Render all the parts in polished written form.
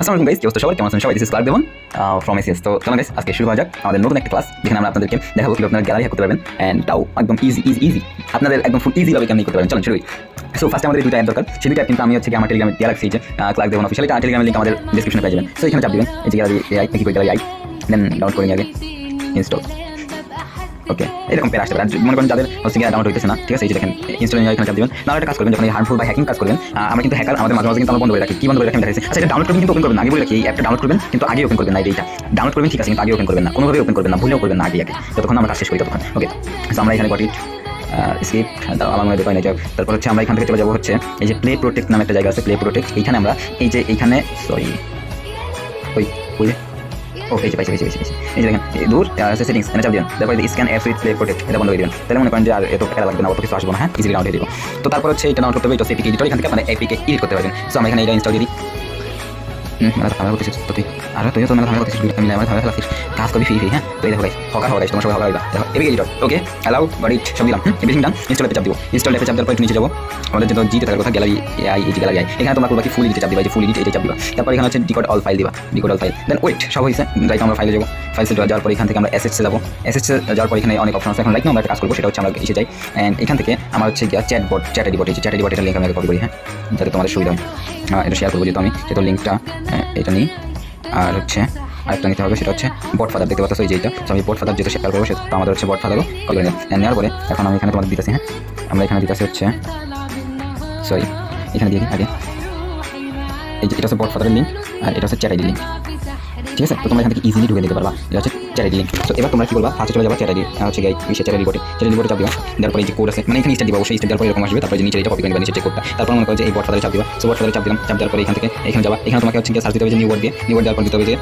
আসসালামু আলাইকুম গাইস, কি অবস্থা সবার? কেমন আছেন সবাই? This is Clark Devon from ACS. তো চলুন গাইস, আজকে শুরু করা যাক আমাদের নতুন একটা ক্লাস, যেখানে আমরা আপনাদেরকে দেখাবো কিভাবে আপনারা গ্যালারি হ্যাক করতে পারবেন, এন্ড তাও একদম ইজি আপনাদের একদম ফুল ইজি ভাবে কেমন করতে পারবেন। চলুন শুরু করি। সো ফার্স্টে আমাদের দুটো অ্যাপ দরকার। সেই দুটো অ্যাপ কিন্তু আমি হচ্ছে আমার টেলিগ্রামে দেওয়া রাখছি, যে ক্লার্ক দেবন অফিসিয়াল। এটা টেলিগ্রামের লিংক আমাদের ডেসক্রিপশনে পেয়ে যাবেন। সো এখানে চাপ দিবেন এই যে গ্যালারি এআই, কি করে গ্যালারি আই, দেন ডাউনলোড করে নিয়ে আগে ইনস্টল। ওকে, এরকম পেয়ে আসতে পারে। মনে করেন যাদের হচ্ছে গিয়ে ডাউনলোড হইতেছে না, ঠিক আছে, এই যে দেখেন ইনস্টলিং এখানে চাপ দিবেন। না একটা কাজ করবেন, যখন এই হার্মফুল বা হ্যাকিং কাজ করবেন, আমরা কিন্তু হ্যাকার আমাদের মাঝে মাঝে কিন্তু আমরা বন্ধ করে রাখি। কি বন্ধ করে রাখি আমি দেখাচ্ছি। আচ্ছা, এটা ডাউনলোড করবেন কিন্তু ওপেন করবেন না, আগে বলে রাখি এই অ্যাপটা ডাউনলোড করবেন কিন্তু আগে ওপেন করবেন না। এইটা ডাউনলোড করবেন ঠিক আছে, কিন্তু আগে ওপেন করবেন না, কোনোভাবে ওপেন করবেন না, ভুলেও করবেন না, আগে যতক্ষণ আমরা কাজ শেষ করি ততক্ষণ। ওকে, তো আমরা এখানে গট ইট স্কিপ, আমার মনে হয় না। তারপর হচ্ছে আমরা এখান থেকে চলে যাবো হচ্ছে এই যে প্লে প্রোটেক্ট নামে একটা জায়গা আছে, প্লে প্রোটেক্ট। এইখানে আমরা এই যে এইখানে সরি ওই ওকে, পাইছি এই যে দেখেন দূর সেটিংস এনে চাপ দিবেন। তারপরে scan app with play protect এটা বন্ধ করে দিবেন। তাহলে মনে করেন যে আর এত টাকা লাগবে না, অত কিছু আসবে না। হ্যাঁ, ইজিলি ডাউনলোড হয়ে যাবে। তো তারপর হচ্ছে এটা ডাউনলোড করতে হবে, এটা এপিকে এডিটর, এখান থেকে আপনারা এপিকে এডিট করতে পারবেন। সো আমরা এখানে এটা ইনস্টল দিয়ে দিই। ঝামেলা করতেছিস তো তুই, আর তুইও তো ঝামেলা করতেছিস, আমি ঝামেলা করতেছিস, কাজ করবি ফ্রি হ্যাঁ। তো এই দেখো গাইস, হকা তোমার সবাই হকা দেখো APK editor. Okay, allow got it সব দিলাম। এভরিথিং ডান। ইনস্টল অ্যাপে চাপ দিব। ইনস্টল অ্যাপে চাপ দেওয়ার পর একটু নিচে যাবো, আমাদের যেটা জিতে থাকার কথা গ্যালারি এআই, এই যে গ্যালারি আই, এখানে তোমরা করবা কি ফুল এডিটে চাপ দিবা, এই যে ফুল এডিট এটা চাপ দিবা। তারপর এখানে হচ্ছে ডিকোড অল ফাইল দিবা, ডিকোড অল ফাইল। দেন ওয়েট সব হয়েছে, রাইট আমরা ফাইলে যাবো। ফাইল সেট যাওয়ার পর এখান থেকে আমরা অ্যাসেটসে যাবো। অ্যাসেটসে যাওয়ার পর এখানে অনেক অপশন আছে। এখন রাইট আমরা একটা কাজ করবো, সেটা হচ্ছে আমরা এসে যাই, এন্ড এখান থেকে আমার হচ্ছে গিয়া চ্যাটবট, চ্যাট এডিবট, এই যে চ্যাট এডিবট, এটা লিঙ্ক আমি কপি করি হ্যাঁ, যাতে তোমাদের সুবিধা হয়। এটা শেয়ার করবো, যেহেতু আমি সেটা লিঙ্কটা এটা নিই। আর হচ্ছে আরেকটা নিতে হবে, সেটা হচ্ছে বট ফাদার, দেখতে পাচ্ছ এই যে এইটা। আমি বট ফাদার যেটা শেয়ার করবো, সেটা আমাদের হচ্ছে বট ফাদারও কল করে নেওয়ার পরে এখন আমি এখানে তোমাদের দিতেছি। হ্যাঁ, আমরা এখানে দিতেছি হচ্ছে সরি এখানে দিয়ে আগে এই যে এটা হচ্ছে বট ফাদারের লিঙ্ক, আর এটা হচ্ছে চ্যাট আইডি লিঙ্ক, ঠিক আছে। তো তোমরা এখান থেকে ইজিলি ঢুকে দিতে পারবা। এটা হচ্ছে চ্যাট আইডি লিঙ্ক। তো এবার তোমরা কি বলবা, ফার্স্টে চলে যাবা চ্যাট আইডি, হচ্ছে গাই চ্যাট আইডি বোর্ডে, চ্যাট আইডি বোর্ডে চাপ দিবা। তারপরে এই যে কোড আছে, মানে এখানে স্টার্ট দিবা, অবশ্যই স্টার্ট দেওয়ার পর এরকম আসবে। তারপরে যে নিচে এটা কপি করে নিবা, নিচে চেক কোডটা। তারপর মনে করো যে এই বট ফাদারে চাপ দিবা। সো বট ফাদারে চাপ দিলাম, চাপ দেওয়ার পরে এখান থেকে এখানে যাবা। এখানে তোমাকে হচ্ছে সার্চ দিতে হবে যে নিউ ওয়ার্ড দিয়ে, নিউ ওয়ার্ড দেওয়ার পর দিতে হবে যে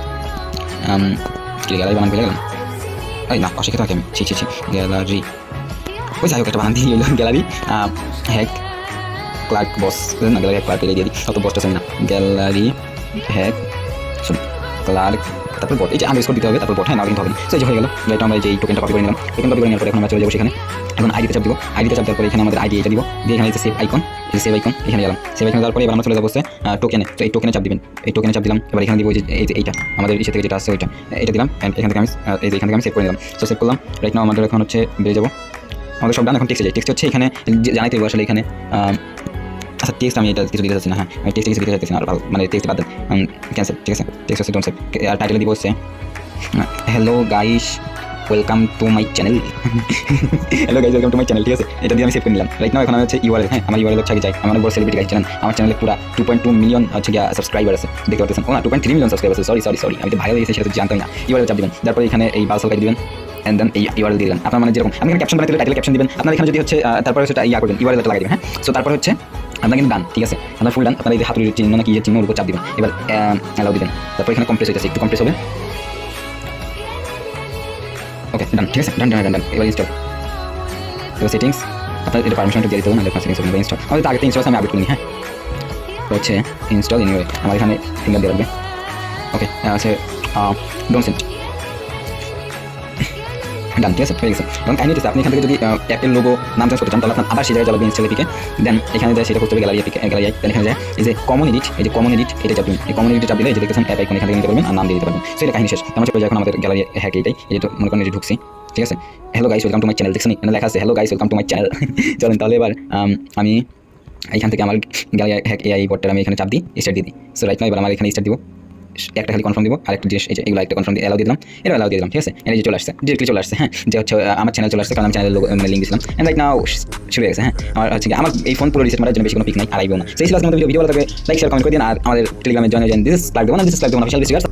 কি গ্যালারি বানান করে গেলাম। এই না অশিক্ষিত থাকে আমি, ছি গ্যালারি, ওই যাই হোক একটা বানান দিয়ে গ্যালারি হ্যাক ক্লার্ক বস না, গ্যালারি হ্যাক ক্লার্ক দিয়ে দিই, অত বসটা চাই না। গ্যালারি হ্যাক ক্লার্ক, তারপর বট, এই যে আন্ডারস্কোর দিতে হবে, তারপর বট, হ্যাঁ না কিন্তু হবে। সো এই যে হয়ে গেল, যেটা আমরা যে টোকেনটা কপি করে নিলাম, টোকেন কপি করে নেওয়ার পরে এখন আমরা চলে যাবো সেখানে। এখন আইডিতে চাপ দিব, আইডিতে চাপ দেওয়ার পরে এখানে আমাদের আইডি এটা দিব, দিয়ে এখানে সেভ আইকন, এই সেভ আইকন এখানে গেলাম। সেভ আইকন দেওয়ার পরে এবার আমরা চলে যাবো হচ্ছে টোকেনে। তো এই টোকেনে চাপ দিবেন, এই টোকেনে চাপ দিলাম। এবার এখানে দিব এই যে এইটা আমাদের ইসে থেকে যেটা আছে ওইটা, এটা দিলাম। এখান থেকে আমি এই যে এখান থেকে আমি সেভ করে নিলাম। সো সেভ করলাম। রাইট নাও আমাদের এখন হচ্ছে বেরিয়ে যাবো, আমাদের সব ডান। এখন টেক্সটে যাই। টেক্সট হচ্ছে এখানে জানাইতে হবে আসলে এখানে আচ্ছা টেক্সট আমি এটা কিছু দিতে চাচ্ছি না। হ্যাঁ, আমি টেক্সট কিছু দিতে চাচ্ছি না, আর ভালো মানে টেক্সট বাদ দেন, ক্যান্সেল, ঠিক আছে। টেক্সট হচ্ছে ডোন্ট সেভ। আর টাইটেলে দিব হচ্ছে hello guys welcome to my channel, hello guys welcome to my channel, ঠিক আছে। এটা দিয়ে আমি সেভ করে নিলাম। রাইট নাও এখন আমি হচ্ছে ইউআরএল, হ্যাঁ আমার ইউআরএল হচ্ছে আগে যাই। আমার অনেক বড় সেলিব্রিটি গাইস চ্যানেল, আমার চ্যানেলে পুরো 2.2 মিলিয়ন হচ্ছে গিয়া সাবস্ক্রাইবার আছে, দেখতে পাচ্ছেন। ও না 2.3 মিলিয়ন সাবস্ক্রাইবার আছে, সরি আমি তো ভাইরাল হয়েছে সেটা তো জানতাম না। ইউআরএল চাপ দিবেন, তারপর এখানে এই বালসাল কাটি দিবেন, এন্ড দেন এই ইউআরএল দিয়ে দিবেন। আপনার মানে যেরকম আমি এখানে ক্যাপশন বানাতে টাইটেল ক্যাপশন দিবেন, আপনার এখানে যদি হচ্ছে তারপরে সেটা ইয়া করবেন, ইউআরএলটা লাগিয়ে দিবেন। হ্যাঁ, সো তারপর হচ্ছে আপনার কিন্তু ডান, ঠিক আছে, আপনার ফুল ডান। আপনার এই যে হাতুড়ির চিহ্ন নাকি এই চিহ্নের উপর চাপ দিবেন, এবার অ্যালাউ দিবেন। তারপর এখানে কমপ্রেস হইতেছে, একটু কমপ্রেস হবে। ওকে ডান, ঠিক আছে, ডান। এবার ইনস্টল, এবার সেটিংস আপনার এটা পারমিশনটা দিয়ে দিতে হবে, নাহলে আপনার সেটিংস হবে ইনস্টল। আমাদের আগে ইনস্টল আমি আপডেট করিনি। হ্যাঁ, হচ্ছে ইনস্টল এনিওয়ে, আমার এখানে ফিঙ্গার দিয়ে রাখবে। ওকে আছে ডোন্ট সেন্ড, ডান, ঠিক আছে, হয়ে গেছে। এবং কাহিনী হচ্ছে আপনি এখান থেকে যদি অ্যাপের লোগো নাম চেঞ্জ করতে চান, তাহলে আপনার আবার সেই জায়গায় যাবেন ইনস্টল এপিকে, দেন এখানে যায় সেটা করতে হবে গ্যালারি এপিকে, গ্যালারি দেন এখানে যায় এই যে কমন এডিট, এই যে কমন এডিট এটা চাপ দিন। এই কমন এডিট চাপ দিলে এই যে দেখতেছেন অ্যাপ আইকন, এখান থেকে নিতে পারবেন আর নাম দিয়ে দিতে পারবেন। সো এটা কাহিনী শেষ। আমার হচ্ছে এখন আমাদের গ্যালারি হ্যাক এইটাই, এই তো মনে করেন যে ঢুকছি, ঠিক আছে। Hello guys welcome to my channel, দেখছেন এখানে লেখা আছে hello guys welcome to my channel. চলেন তাহলে এবার আমি এখান থেকে আমার গ্যালারি হ্যাক এআই বটটা আমি এখানে চাপ দিই, স্টার্ট দিয়ে দিই। সো রাইট নাও এবার আমার এখানে স্টার্ট দিব, একটা খালি কনফার্ম দিব, আর একটা জিনিস এই যে এগুলো একটা কনফার্ম দিয়ে অ্যালাউ দিয়ে দিলাম, এটা অ্যালাউ দিয়ে দিলাম, ঠিক আছে। এই যে চলে আসছে, ডিরেক্টলি চলে আসছে। হ্যাঁ, যে হচ্ছে আমার চ্যানেল চলে আসছে, কারণ আমি চ্যানেলের মানে লিঙ্ক দিয়েছিলাম। এন্ড রাইট নাও শুরু হয়ে গেছে। হ্যাঁ, আমার হচ্ছে আমার এই ফোন পুরো রিসেট মারার জন্য বেশি কোনো পিক নাই, আর আইবো না। সেই ছিল আজকের মতো ভিডিও ভালো লাগে লাইক শেয়ার কমেন্ট করে দিন, আর আমাদের টেলিগ্রামে জয়েন দিস ক্লার্ক দেবো না, দিস ক্লার্ক দেবো না অফিশিয়াল।